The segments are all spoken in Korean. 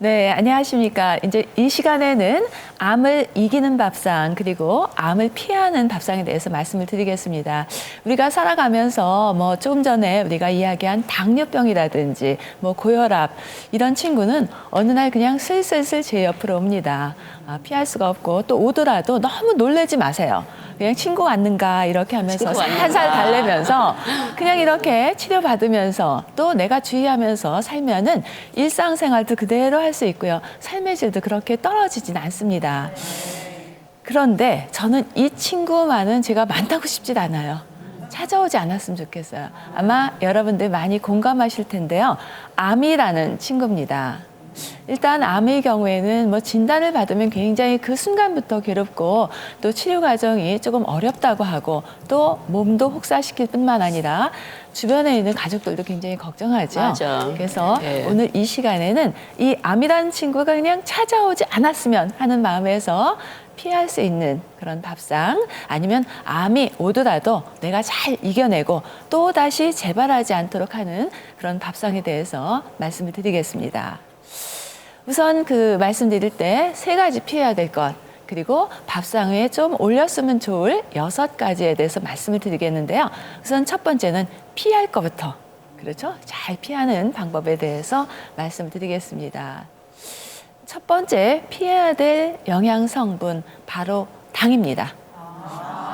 네, 안녕하십니까. 이제 이 시간에는 암을 이기는 밥상 그리고 암을 피하는 밥상에 대해서 말씀을 드리겠습니다. 우리가 살아가면서 뭐 조금 전에 우리가 이야기한 당뇨병이라든지 뭐 고혈압 이런 친구는 어느 날 그냥 슬슬슬 제 옆으로 옵니다. 피할 수가 없고 또 오더라도 너무 놀라지 마세요. 그냥 친구 왔는가 이렇게 하면서 살살 달래면서 그냥 이렇게 치료받으면서 또 내가 주의하면서 살면은 일상생활도 그대로 할 수 있고요. 삶의 질도 그렇게 떨어지진 않습니다. 그런데 저는 이 친구만은 제가 만나고 싶진 않아요. 찾아오지 않았으면 좋겠어요. 아마 여러분들 많이 공감하실 텐데요. 암이라는 친구입니다. 일단 암의 경우에는 뭐 진단을 받으면 굉장히 그 순간부터 괴롭고 또 치료 과정이 조금 어렵다고 하고 또 몸도 혹사시킬 뿐만 아니라 주변에 있는 가족들도 굉장히 걱정하죠. 맞아. 그래서 예. 오늘 이 시간에는 이 암이라는 친구가 그냥 찾아오지 않았으면 하는 마음에서 피할 수 있는 그런 밥상 아니면 암이 오더라도 내가 잘 이겨내고 또 다시 재발하지 않도록 하는 그런 밥상에 대해서 말씀을 드리겠습니다. 우선 그 말씀드릴 때 3가지 피해야 될 것, 그리고 밥상에 좀 올렸으면 좋을 6가지에 대해서 말씀을 드리겠는데요. 우선 첫 번째는 피할 것부터, 그렇죠? 잘 피하는 방법에 대해서 말씀을 드리겠습니다. 첫 번째 피해야 될 영양 성분, 바로 당입니다.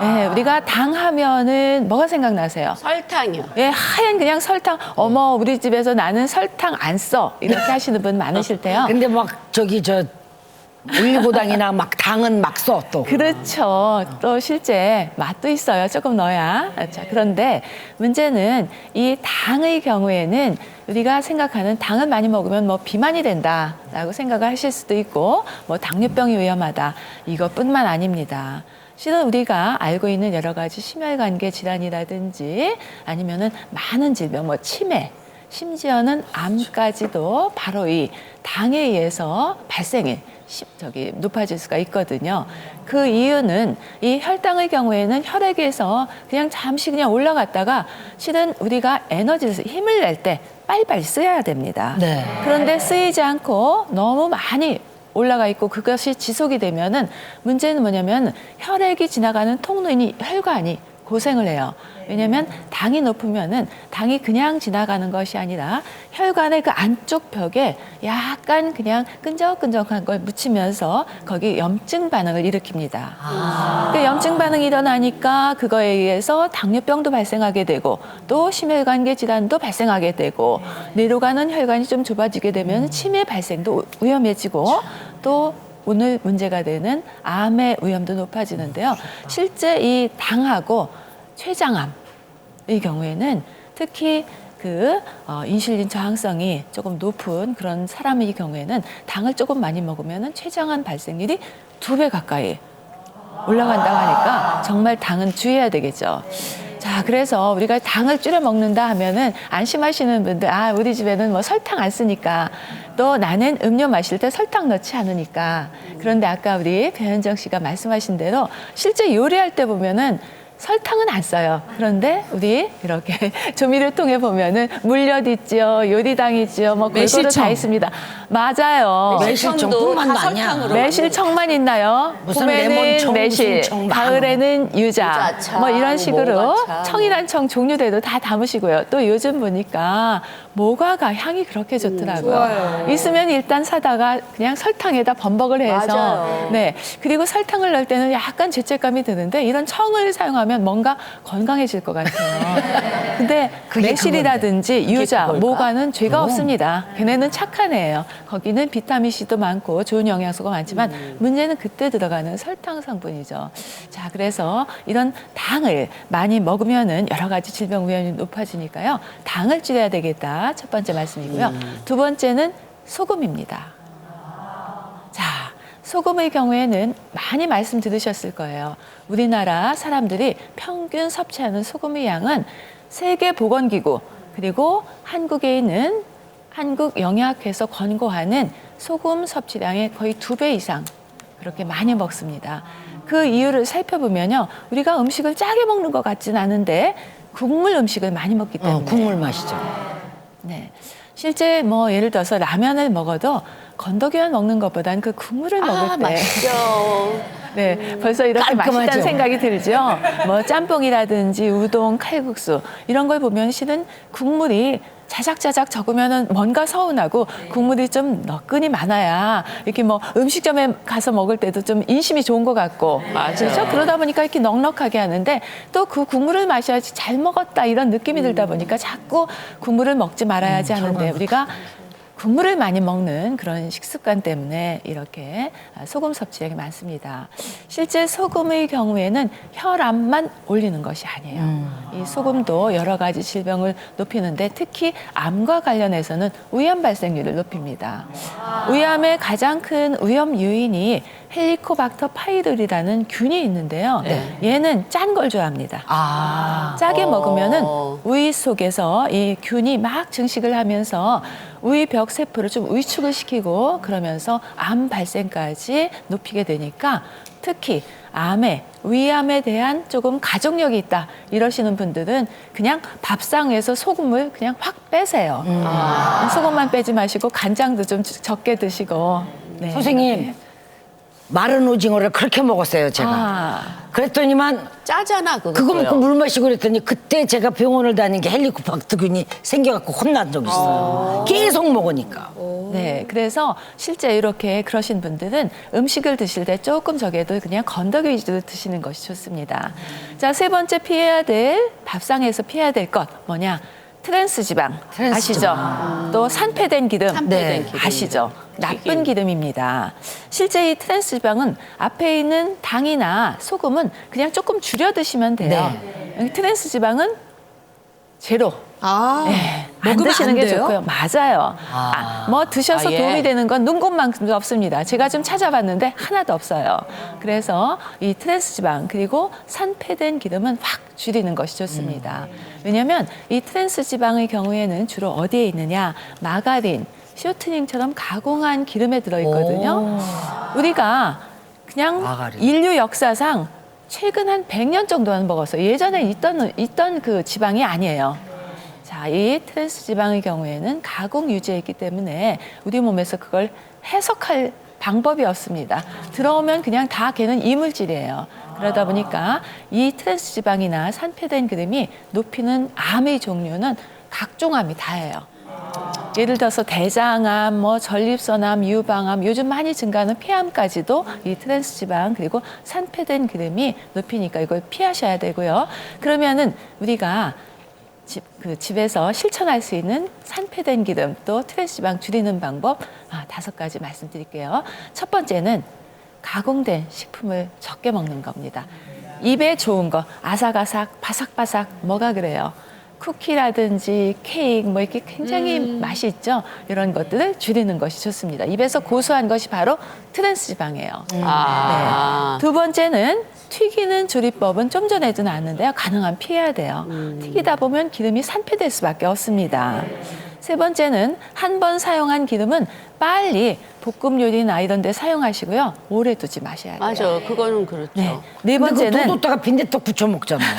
네, 우리가 당 하면은 뭐가 생각나세요? 설탕이요. 예, 하얀 그냥 설탕. 어머, 우리 집에서 나는 설탕 안 써. 이렇게 하시는 분 많으실 때요. 근데 막 올리고당이나 막 당은 막 써 또. 그렇죠. 또 실제 맛도 있어요. 조금 넣어야. 자, 그런데 문제는 이 당의 경우에는 우리가 생각하는 당을 많이 먹으면 뭐 비만이 된다라고 생각을 하실 수도 있고 뭐 당뇨병이 위험하다. 이것뿐만 아닙니다. 실은 우리가 알고 있는 여러 가지 심혈관계 질환이라든지 아니면은 많은 질병, 뭐 치매, 심지어는 암까지도 바로 이 당에 의해서 발생이 높아질 수가 있거든요. 그 이유는 이 혈당의 경우에는 혈액에서 그냥 잠시 그냥 올라갔다가 실은 우리가 에너지를 힘을 낼 때 빨리빨리 쓰여야 됩니다. 네. 그런데 쓰이지 않고 너무 많이 올라가 있고 그것이 지속이 되면은 문제는 뭐냐면 혈액이 지나가는 통로인 혈관이 고생을 해요. 왜냐하면 당이 높으면은 당이 그냥 지나가는 것이 아니라 혈관의 그 안쪽 벽에 약간 그냥 끈적끈적한 걸 묻히면서 거기 염증 반응을 일으킵니다. 그 염증 반응이 일어나니까 그거에 의해서 당뇨병도 발생하게 되고 또 심혈관계 질환도 발생하게 되고 뇌로 가는 혈관이 좀 좁아지게 되면 치매 발생도 위험해지고 또 오늘 문제가 되는 암의 위험도 높아지는데요. 실제 이 당하고 췌장암의 경우에는 특히 인슐린 저항성이 조금 높은 그런 사람의 경우에는 당을 조금 많이 먹으면 췌장암 발생률이 2배 가까이 올라간다고 하니까 정말 당은 주의해야 되겠죠. 자, 그래서 우리가 당을 줄여 먹는다 하면은 안심하시는 분들, 우리 집에는 뭐 설탕 안 쓰니까 또 나는 음료 마실 때 설탕 넣지 않으니까. 그런데 아까 우리 배현정 씨가 말씀하신 대로 실제 요리할 때 보면은 설탕은 안 써요. 그런데 우리 이렇게 조미료통에 보면은 물엿 있죠, 요리당 있죠, 뭐 골고루 다 있습니다. 맞아요. 매실청뿐만 아니야. 매실청만 있나요? 무슨 봄에는 레몬청, 매실, 무슨 청 많어. 가을에는 유자, 유자차, 뭐 이런 식으로 모과차. 청이란 청 종류대로 다 담으시고요. 또 요즘 보니까 모과가 향이 그렇게 좋더라고요. 좋아요. 있으면 일단 사다가 그냥 설탕에다 범벅을 해서 맞아요. 네, 그리고 설탕을 넣을 때는 약간 죄책감이 드는데 이런 청을 사용하면 뭔가 건강해질 것 같아요. 근데 그게 매실이라든지 유자, 그걸까? 모과는 죄가 없습니다. 걔네는 착한 애예요. 거기는 비타민C도 많고 좋은 영양소가 많지만 문제는 그때 들어가는 설탕 성분이죠. 자, 그래서 이런 당을 많이 먹으면은 여러 가지 질병 위험이 높아지니까요. 당을 줄여야 되겠다. 첫 번째 말씀이고요. 두 번째는 소금입니다. 자, 소금의 경우에는 많이 말씀 들으셨을 거예요. 우리나라 사람들이 평균 섭취하는 소금의 양은 세계보건기구 그리고 한국에 있는 한국영양학회에서 권고하는 소금 섭취량의 거의 2배 이상 그렇게 많이 먹습니다. 그 이유를 살펴보면요. 우리가 음식을 짜게 먹는 것 같진 않은데 국물 음식을 많이 먹기 때문에 국물 맛이죠. 네. 실제 뭐 예를 들어서 라면을 먹어도 건더기만 먹는 것보단 그 국물을 먹을 때 맛있죠. 네, 벌써 이렇게 깔끔하죠. 맛있다는 생각이 들죠. 뭐 짬뽕이라든지 우동, 칼국수 이런 걸 보면 실은 국물이 자작자작 적으면은 뭔가 서운하고 국물이 좀 너끈이 많아야 이렇게 뭐 음식점에 가서 먹을 때도 좀 인심이 좋은 것 같고 그렇죠? 그러다 보니까 이렇게 넉넉하게 하는데 또 그 국물을 마셔야지 잘 먹었다 이런 느낌이 들다 보니까 자꾸 국물을 먹지 말아야지 하는데 우리가 국물을 많이 먹는 그런 식습관 때문에 이렇게 소금 섭취량이 많습니다. 실제 소금의 경우에는 혈압만 올리는 것이 아니에요. 이 소금도 여러 가지 질병을 높이는데 특히 암과 관련해서는 위암 발생률을 높입니다. 위암의 가장 큰 위험 요인이 헬리코박터 파이들이라는 균이 있는데요. 얘는 짠 걸 좋아합니다. 짜게 먹으면은 위 속에서 이 균이 막 증식을 하면서 위벽 세포를 좀 위축을 시키고 그러면서 암 발생까지 높이게 되니까 특히 위암에 대한 조금 가족력이 있다 이러시는 분들은 그냥 밥상에서 소금을 그냥 확 빼세요. 소금만 빼지 마시고 간장도 좀 적게 드시고. 네. 선생님, 마른 오징어를 그렇게 먹었어요, 제가. 그랬더니만 짜잖아, 그거. 그거 먹고 물 마시고 그랬더니 그때 제가 병원을 다닌 게 헬리코박터균이 생겨갖고 혼난 적 있어요. 계속 먹으니까. 네, 그래서 실제 이렇게 그러신 분들은 음식을 드실 때 조금 적어도 그냥 건더기 위주로 드시는 것이 좋습니다. 자, 세 번째 밥상에서 피해야 될 것 뭐냐? 트랜스 지방 아시죠? 또 산패된 기름 산패된 기름. 아시죠? 나쁜 기름입니다. 실제 이 트랜스 지방은 앞에 있는 당이나 소금은 그냥 조금 줄여 드시면 돼요. 트랜스 지방은 제로. 네, 안 먹으면 드시는 안 게 돼요? 좋고요. 맞아요. 뭐 드셔서 예. 도움이 되는 건 눈곱만큼도 없습니다. 제가 좀 찾아봤는데 하나도 없어요. 그래서 이 트랜스 지방 그리고 산패된 기름은 확 줄이는 것이 좋습니다. 왜냐하면 이 트랜스 지방의 경우에는 주로 어디에 있느냐? 마가린, 쇼트닝처럼 가공한 기름에 들어있거든요. 우리가 그냥 마가린. 인류 역사상 최근 한 100년 정도는 먹었어요. 예전에 있던 그 지방이 아니에요. 자, 이 트랜스 지방의 경우에는 가공 유지에 있기 때문에 우리 몸에서 그걸 해석할 방법이 없습니다. 들어오면 그냥 다 걔는 이물질이에요. 그러다 보니까 이 트랜스 지방이나 산패된 기름이 높이는 암의 종류는 각종 암이 다예요. 예를 들어서 대장암, 뭐 전립선암, 유방암, 요즘 많이 증가하는 폐암까지도 이 트랜스 지방 그리고 산패된 기름이 높이니까 이걸 피하셔야 되고요. 그러면은 우리가 집에서 실천할 수 있는 산패된 기름 또 트랜스 지방 줄이는 방법 5가지 말씀드릴게요. 첫 번째는 가공된 식품을 적게 먹는 겁니다. 입에 좋은 거 아삭아삭 바삭바삭 뭐가 그래요? 쿠키라든지 케이크 뭐 이렇게 굉장히 맛이 있죠. 이런 것들을 줄이는 것이 좋습니다. 입에서 고소한 것이 바로 트랜스 지방이에요. 네. 두 번째는 튀기는 조리법은 좀 전에도 나왔는데요. 가능하면 피해야 돼요. 튀기다 보면 기름이 산패될 수밖에 없습니다. 세 번째는 한 번 사용한 기름은 빨리 볶음 요리나 이런 데 사용하시고요. 오래 두지 마셔야 돼요. 맞아, 그거는 그렇죠. 네 근데 번째는 뒀다가 빈대떡 부쳐 먹잖아요.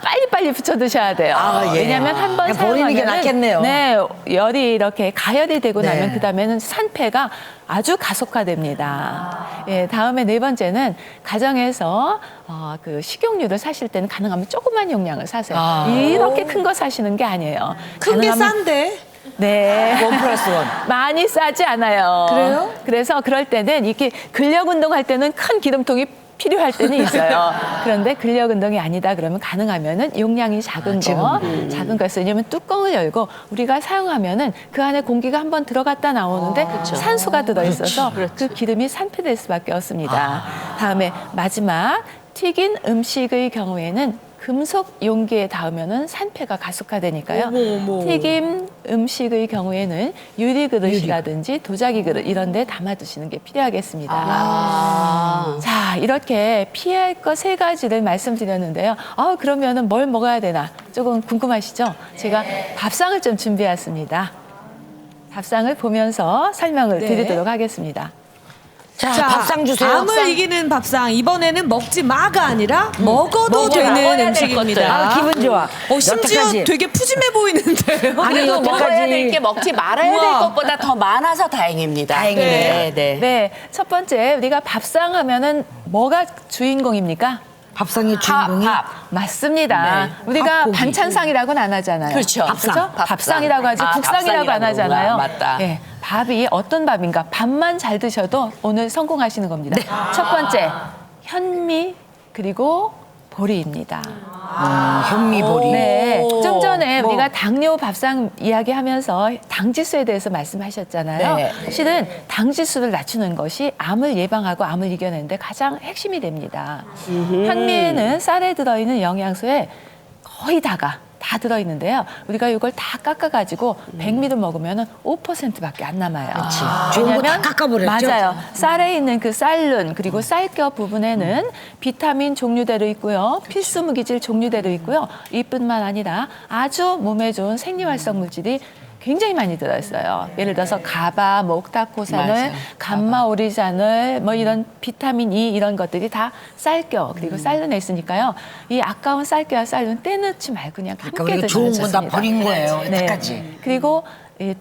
빨리빨리 부쳐 드셔야 돼요. 예. 왜냐하면 한 번 그냥 버리는 게 사용하면 낫겠네요. 네, 열이 이렇게 가열이 되고 네. 나면 그다음에는 산패가 아주 가속화됩니다. 예, 다음에 네 번째는 가정에서 그 식용유를 사실 때는 가능하면 조그만 용량을 사세요. 이렇게 큰 거 사시는 게 아니에요. 큰 게 가능하면- 싼데? 네. 1+1. 많이 싸지 않아요. 그래요? 그래서 그럴 때는 이렇게 근력 운동할 때는 큰 기름통이 필요할 때는 있어요. 그런데 근력 운동이 아니다 그러면 가능하면은 용량이 작은 작은 거 쓰려면 뚜껑을 열고 우리가 사용하면은 그 안에 공기가 한번 들어갔다 나오는데 산소가 들어 있어서 그 기름이 산패될 수밖에 없습니다. 다음에 마지막 튀긴 음식의 경우에는 금속 용기에 닿으면은 산패가 가속화되니까요. 튀김 음식의 경우에는 유리 그릇이라든지 도자기 그릇 이런 데 담아 두시는 게 필요하겠습니다. 자, 이렇게 피할 것 3가지를 말씀드렸는데요. 그러면은 뭘 먹어야 되나 조금 궁금하시죠? 제가 밥상을 좀 준비했습니다. 밥상을 보면서 설명을 드리도록 하겠습니다. 자, 밥상 주세요. 암을 밥상. 이기는 밥상. 이번에는 먹지 마가 아니라 먹어도 먹어야 되는 될 음식입니다. 아, 기분 좋아. 심지어 여태까지. 되게 푸짐해 보이는데요. 아니, 그래도 여태까지. 먹어야 될 게 먹지 말아야 될 우와. 것보다 더 많아서 다행입니다. 다행이네. 네, 네. 네, 첫 번째 우리가 밥상 하면은 뭐가 주인공입니까? 밥상의 주인공이 맞습니다. 네. 우리가 밥고기. 반찬상이라고는 안 하잖아요. 그렇죠. 밥상. 그렇죠? 밥상. 밥상이라고 하지 아, 국상이라고 안 밥상이라고 하잖아요. 그러구나. 맞다. 예, 밥이 어떤 밥인가? 밥만 잘 드셔도 오늘 성공하시는 겁니다. 첫 번째 현미 그리고 보리입니다. 현미보리. 네, 오. 좀 전에 뭐. 우리가 당뇨 밥상 이야기하면서 당지수에 대해서 말씀하셨잖아요. 네. 실은 당지수를 낮추는 것이 암을 예방하고 암을 이겨내는데 가장 핵심이 됩니다. 현미에는 쌀에 들어있는 영양소의 거의 다 들어있는데요. 우리가 이걸 다 깎아가지고 백미를 먹으면 5%밖에 안 남아요. 좋은 거다 왜냐면 깎아버렸죠? 맞아요. 쌀에 있는 그 쌀룬 그리고 쌀겨 부분에는 비타민 종류대로 있고요. 필수 무기질 종류대로 있고요. 이뿐만 아니라 아주 몸에 좋은 생리활성 물질이 굉장히 많이 들어있어요. 예를 들어서 가바, 뭐 옥타코산을, 맞아요. 감마오리잔을, 뭐 이런 비타민 E 이런 것들이 다 쌀겨 그리고 쌀룬에 있으니까요. 이 아까운 쌀겨와 쌀룬 떼놓지 말고 그냥 그러니까 함께 우리가 드시면 좋은 건 다 좋습니다. 버린 거예요. 네. 여태까지. 그리고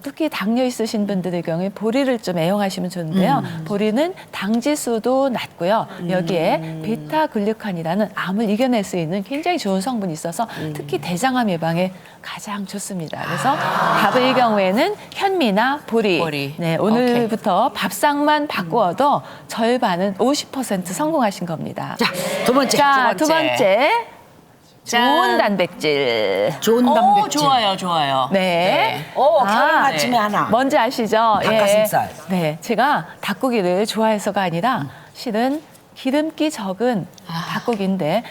특히 당뇨 있으신 분들의 경우에 보리를 좀 애용하시면 좋은데요. 보리는 당지수도 낮고요. 여기에 베타글루칸이라는 암을 이겨낼 수 있는 굉장히 좋은 성분이 있어서 특히 대장암 예방에 가장 좋습니다. 그래서 밥의 경우에는 현미나 보리. 네, 오늘부터 밥상만 바꾸어도 절반은 50% 성공하신 겁니다. 자, 두 번째. 자, 두 두 번째. 번째. 짠. 좋은 단백질. 좋은 오, 단백질. 좋아요. 네. 겨울 아침에 하나. 뭔지 아시죠? 닭가슴살. 예. 네. 제가 닭고기를 좋아해서가 아니라 실은 기름기 적은 닭고기인데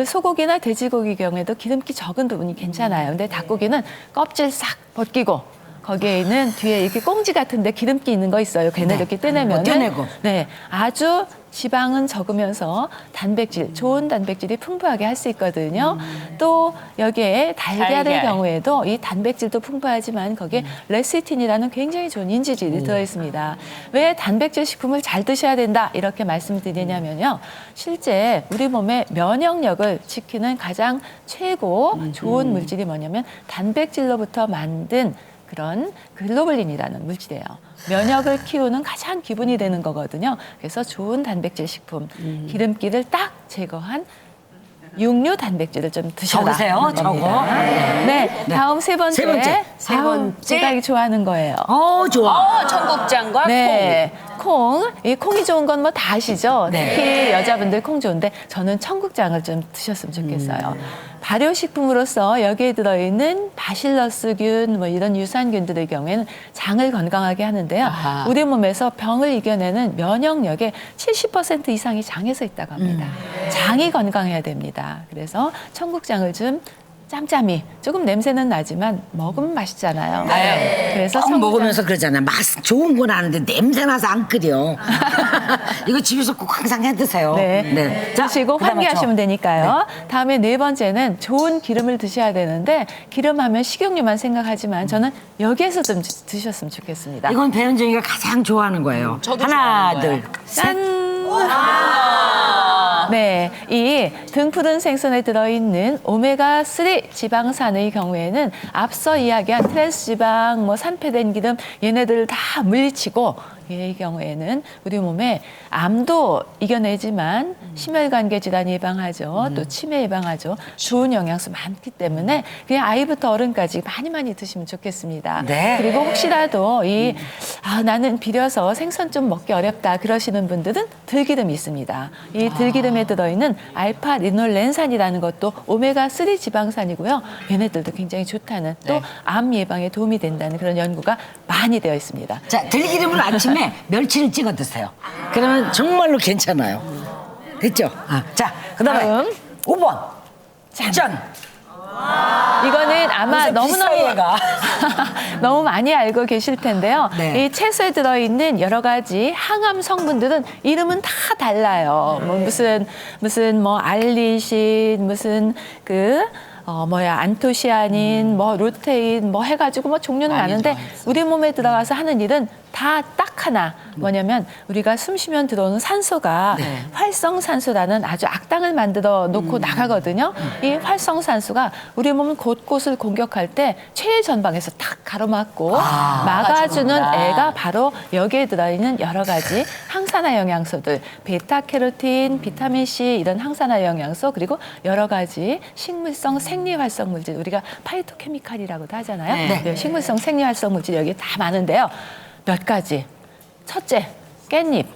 소고기나 돼지고기 경우에도 기름기 적은 부분이 괜찮아요. 근데 닭고기는 껍질 싹 벗기고 거기에 있는 뒤에 이렇게 꽁지 같은데 기름기 있는 거 있어요. 걔네 이렇게 떼내면 떼내고. 네, 아주 지방은 적으면서 단백질, 좋은 단백질이 풍부하게 할 수 있거든요. 또 여기에 달걀의 달걀. 경우에도 이 단백질도 풍부하지만 거기에 레시틴이라는 굉장히 좋은 인지질이 들어있습니다. 왜 단백질 식품을 잘 드셔야 된다 이렇게 말씀드리냐면요. 실제 우리 몸의 면역력을 지키는 가장 최고 좋은 물질이 뭐냐면 단백질로부터 만든 그런 글로불린이라는 물질이에요. 면역을 키우는 가장 기본이 되는 거거든요. 그래서 좋은 단백질 식품, 기름기를 딱 제거한 육류 단백질을 좀 드셔라. 적으세요, 적어. 네, 다음 세 번째. 세 번째. 세 번째. 제가 좋아하는 거예요. 좋아. 청국장과 네, 콩. 이 콩이 좋은 건 뭐 다 아시죠? 네. 특히 여자분들 콩 좋은데 저는 청국장을 좀 드셨으면 좋겠어요. 발효식품으로서 여기에 들어있는 바실러스균 뭐 이런 유산균들의 경우에는 장을 건강하게 하는데요. 아하. 우리 몸에서 병을 이겨내는 면역력의 70% 이상이 장에서 있다고 합니다. 장이 건강해야 됩니다. 그래서 청국장을 좀 짬짬이 조금 냄새는 나지만 먹으면 맛있잖아요. 네. 그래서 꼭 청국장- 먹으면서 그러잖아. 맛 좋은 건 아는데 냄새 나서 안 끓여. 이거 집에서 꼭 항상 해 드세요. 네. 드시고 그다음에 환기하시면 저. 되니까요. 다음에 네 번째는 좋은 기름을 드셔야 되는데 기름 하면 식용유만 생각하지만 저는 여기에서 좀 드셨으면 좋겠습니다. 이건 배현정이가 가장 좋아하는 거예요. 저도 하나, 좋아하는 둘, 거예요. 짠! 네, 이 등푸른 생선에 들어있는 오메가3 지방산의 경우에는 앞서 이야기한 트랜스 지방, 뭐 산패된 기름 얘네들을 다 물리치고 이 경우에는 우리 몸에 암도 이겨내지만 심혈관계 질환 예방하죠. 또 치매 예방하죠. 좋은 영양소 많기 때문에 그냥 아이부터 어른까지 많이 드시면 좋겠습니다. 네. 그리고 혹시라도 나는 비려서 생선 좀 먹기 어렵다 그러시는 분들은 들기름이 있습니다. 이 들기름에 들어있는 알파 리놀렌산이라는 것도 오메가3 지방산이고요. 얘네들도 굉장히 좋다는 또 암 예방에 도움이 된다는 그런 연구가 많이 되어 있습니다. 자, 들기름을 아침에 멸치를 찍어 드세요. 그러면 정말로 괜찮아요. 됐죠? 자, 그다음에 다음. 5번. 짠. 이거는 아마 요새 너무너무 비싸, 얘가. 너무 많이 알고 계실 텐데요. 네. 이 채소에 들어있는 여러 가지 항암 성분들은 이름은 다 달라요. 뭐 무슨 뭐 알리신 무슨 안토시아닌, 뭐 루테인, 뭐 해가지고 뭐 종류는 많은데 우리 몸에 들어가서 하는 일은 다 딱 하나 뭐냐면 우리가 숨 쉬면 들어오는 산소가 활성산소라는 아주 악당을 만들어 놓고 나가거든요. 이 활성산소가 우리 몸 곳곳을 공격할 때 최전방에서 탁 가로막고 막아주는 애가 바로 여기에 들어있는 여러 가지 항산화 영양소들, 베타캐로틴, 비타민 C 이런 항산화 영양소 그리고 여러 가지 식물성 생리활성 물질 우리가 파이토케미칼이라고도 하잖아요. 네, 식물성 생리활성 물질 여기 다 많은데요. 몇 가지. 첫째, 깻잎.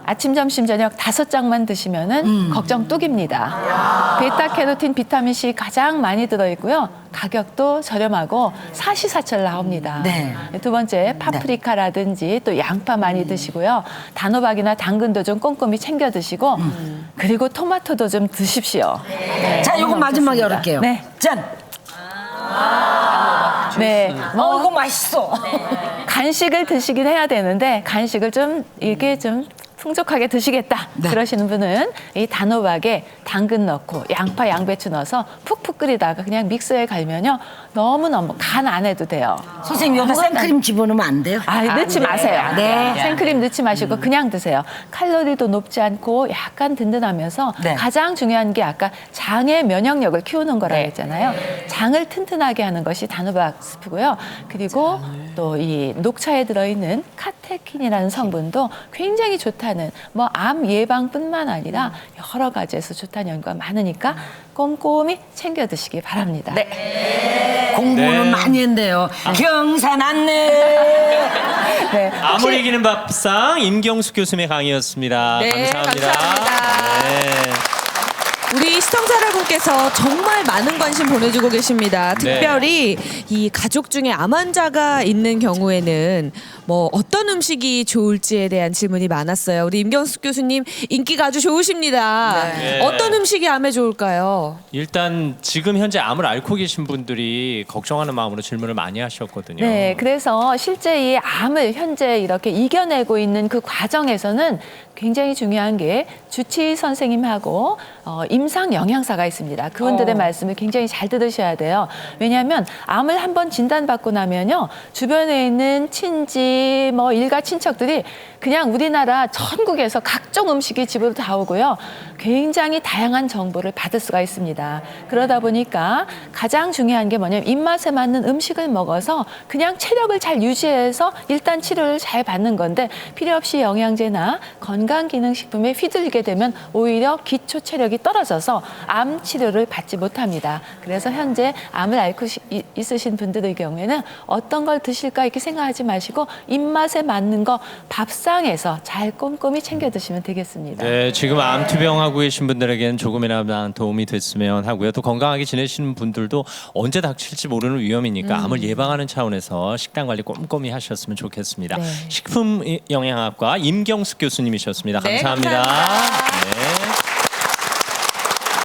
아침, 점심, 저녁 5장만 드시면은 걱정 뚝입니다. 베타캐로틴, 비타민 C 가장 많이 들어있고요. 가격도 저렴하고 사시사철 나옵니다. 네. 두 번째, 파프리카라든지 또 양파 많이 드시고요. 단호박이나 당근도 좀 꼼꼼히 챙겨 드시고 그리고 토마토도 좀 드십시오. 네, 자, 요거 마지막에 열을게요. 네. 짠. 네. 이거 맛있어. 간식을 드시긴 해야 되는데 간식을 좀 이게 좀 풍족하게 드시겠다 그러시는 분은 이 단호박에 당근 넣고 양파, 양배추 넣어서 푹푹 끓이다가 그냥 믹서에 갈면요 너무너무 간 안 해도 돼요. 선생님 여기 생크림 집어넣으면 안 돼요? 넣지 마세요. 네. 생크림 넣지 마시고 그냥 드세요. 칼로리도 높지 않고 약간 든든하면서 네. 가장 중요한 게 아까 장의 면역력을 키우는 거라고 했잖아요. 장을 튼튼하게 하는 것이 단호박 스프고요. 그리고 또 이 녹차에 들어있는 카테킨이라는 성분도 굉장히 좋다는 뭐 암 예방뿐만 아니라 여러 가지에서 좋다는 연구가 많으니까 꼼꼼히 챙겨 드시기 바랍니다. 공부는 많이 했는데요. 경산 안내. 네. 암을 이기는 밥상 임경숙 교수님의 강의였습니다. 네, 감사합니다. 감사합니다. 네. 우리 시청자 여러분께서 정말 많은 관심 보내주고 계십니다. 특별히 이 가족 중에 암 환자가 있는 경우에는 뭐 어떤 음식이 좋을지에 대한 질문이 많았어요. 우리 임경숙 교수님 인기가 아주 좋으십니다. 네. 어떤 음식이 암에 좋을까요? 일단 지금 현재 암을 앓고 계신 분들이 걱정하는 마음으로 질문을 많이 하셨거든요. 네, 그래서 실제 이 암을 현재 이렇게 이겨내고 있는 그 과정에서는 굉장히 중요한 게 주치의 선생님하고 임상 영양사가 있습니다. 그분들의 말씀을 굉장히 잘 들으셔야 돼요. 왜냐하면 암을 한번 진단받고 나면요, 주변에 있는 친지, 뭐 일가 친척들이 그냥 우리나라 전국에서 각종 음식이 집으로 다 오고요. 굉장히 다양한 정보를 받을 수가 있습니다. 그러다 보니까 가장 중요한 게 뭐냐면 입맛에 맞는 음식을 먹어서 그냥 체력을 잘 유지해서 일단 치료를 잘 받는 건데 필요 없이 영양제나 건강기능식품에 휘둘리게 되면 오히려 기초 체력이 떨어져서 암 치료를 받지 못합니다. 그래서 현재 암을 앓고 있으신 분들의 경우에는 어떤 걸 드실까 이렇게 생각하지 마시고 입맛에 맞는 거 밥상에서 잘 꼼꼼히 챙겨 드시면 되겠습니다. 네, 지금 암투병하고 계신 분들에게는 조금이나마 도움이 됐으면 하고요. 또 건강하게 지내시는 분들도 언제 닥칠지 모르는 위험이니까 암을 예방하는 차원에서 식단 관리 꼼꼼히 하셨으면 좋겠습니다. 네. 식품영양학과 임경숙 교수님이셨습니다. 네, 감사합니다. 감사합니다. 네.